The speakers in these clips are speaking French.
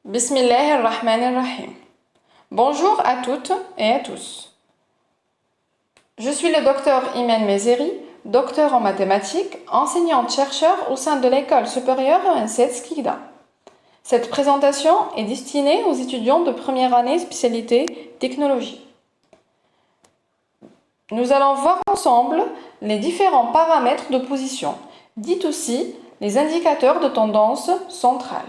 Bismillahirrahmanirrahim. Bonjour à toutes et à tous. Je suis le docteur Imen Mezeri, docteur en mathématiques, enseignante-chercheur au sein de l'école supérieure ENSET Skikda. Cette présentation est destinée aux étudiants de première année spécialité technologie. Nous allons voir ensemble les différents paramètres de position, dits aussi les indicateurs de tendance centrale.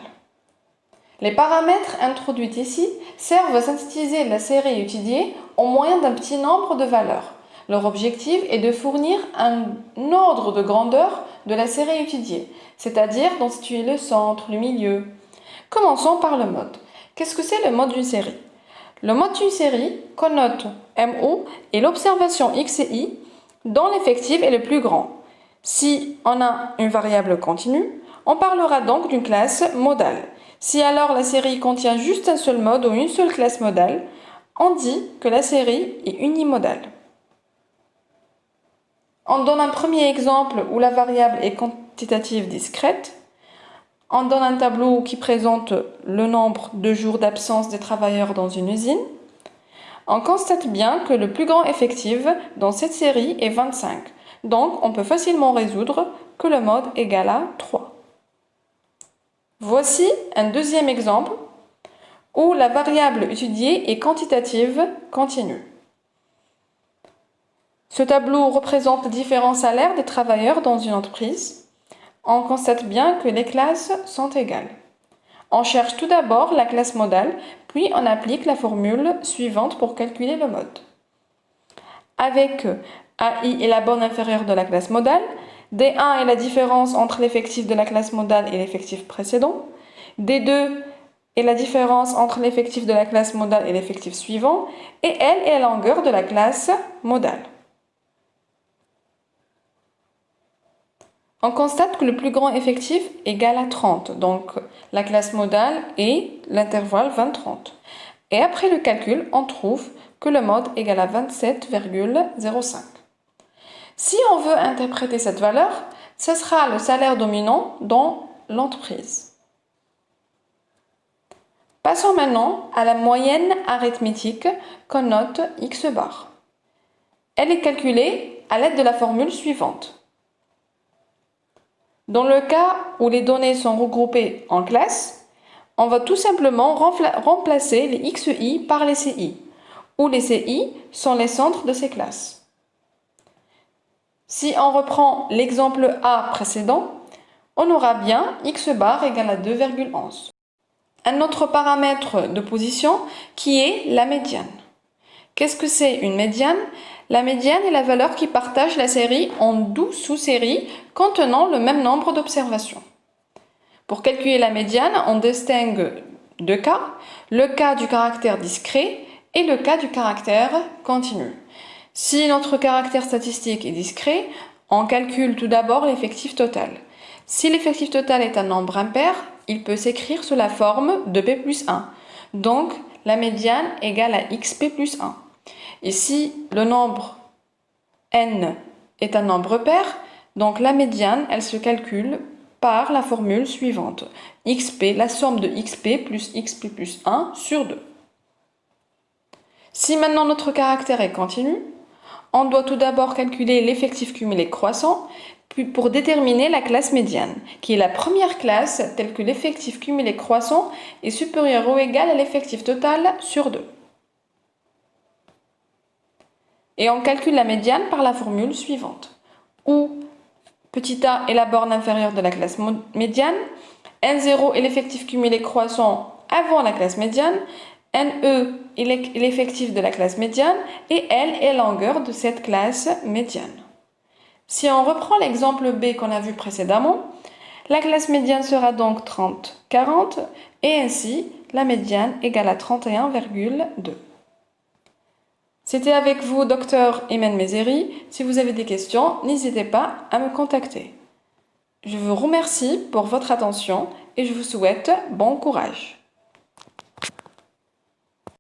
Les paramètres introduits ici servent à synthétiser la série étudiée au moyen d'un petit nombre de valeurs. Leur objectif est de fournir un ordre de grandeur de la série étudiée, c'est-à-dire d'en situer le centre, le milieu. Commençons par le mode. Qu'est-ce que c'est le mode d'une série? Le mode d'une série connote MO et l'observation X et Y dont l'effectif est le plus grand. Si on a une variable continue, on parlera donc d'une classe modale. Si alors la série contient juste un seul mode ou une seule classe modale, on dit que la série est unimodale. On donne un premier exemple où la variable est quantitative discrète. On donne un tableau qui présente le nombre de jours d'absence des travailleurs dans une usine. On constate bien que le plus grand effectif dans cette série est 25. Donc, on peut facilement résoudre que le mode égale à 3. Voici un deuxième exemple où la variable étudiée est quantitative continue. Ce tableau représente les différents salaires des travailleurs dans une entreprise. On constate bien que les classes sont égales. On cherche tout d'abord la classe modale, puis on applique la formule suivante pour calculer le mode. Avec AI est la borne inférieure de la classe modale, D1 est la différence entre l'effectif de la classe modale et l'effectif précédent, D2 est la différence entre l'effectif de la classe modale et l'effectif suivant, et L est la longueur de la classe modale. On constate que le plus grand effectif égale à 30, donc la classe modale est l'intervalle 20-30. Et après le calcul, on trouve que le mode égale à 27,05. Si on veut interpréter cette valeur, ce sera le salaire dominant dans l'entreprise. Passons maintenant à la moyenne arithmétique qu'on note X bar. Elle est calculée à l'aide de la formule suivante. Dans le cas où les données sont regroupées en classes, on va tout simplement remplacer les XI par les CI, où les CI sont les centres de ces classes. Si on reprend l'exemple A précédent, on aura bien X bar égale à 2,11. Un autre paramètre de position qui est la médiane. Qu'est-ce que c'est une médiane? La médiane est la valeur qui partage la série en 12 sous-séries contenant le même nombre d'observations. Pour calculer la médiane, on distingue deux cas, le cas du caractère discret et le cas du caractère continu. Si notre caractère statistique est discret, on calcule tout d'abord l'effectif total. Si l'effectif total est un nombre impair, il peut s'écrire sous la forme de P plus 1. Donc, la médiane égale à XP plus 1. Et si le nombre n est un nombre pair, donc la médiane, elle se calcule par la formule suivante. XP, la somme de XP plus XP plus 1 sur 2. Si maintenant notre caractère est continu, on doit tout d'abord calculer l'effectif cumulé croissant, puis pour déterminer la classe médiane, qui est la première classe telle que l'effectif cumulé croissant est supérieur ou égal à l'effectif total sur 2. Et on calcule la médiane par la formule suivante, où petit a est la borne inférieure de la classe médiane, N0 est l'effectif cumulé croissant avant la classe médiane, NE est l'effectif de la classe médiane et L est la longueur de cette classe médiane. Si on reprend l'exemple B qu'on a vu précédemment, la classe médiane sera donc 30-40 et ainsi la médiane égale à 31,2. C'était avec vous, docteur Imen Mezeri. Si vous avez des questions, n'hésitez pas à me contacter. Je vous remercie pour votre attention et je vous souhaite bon courage.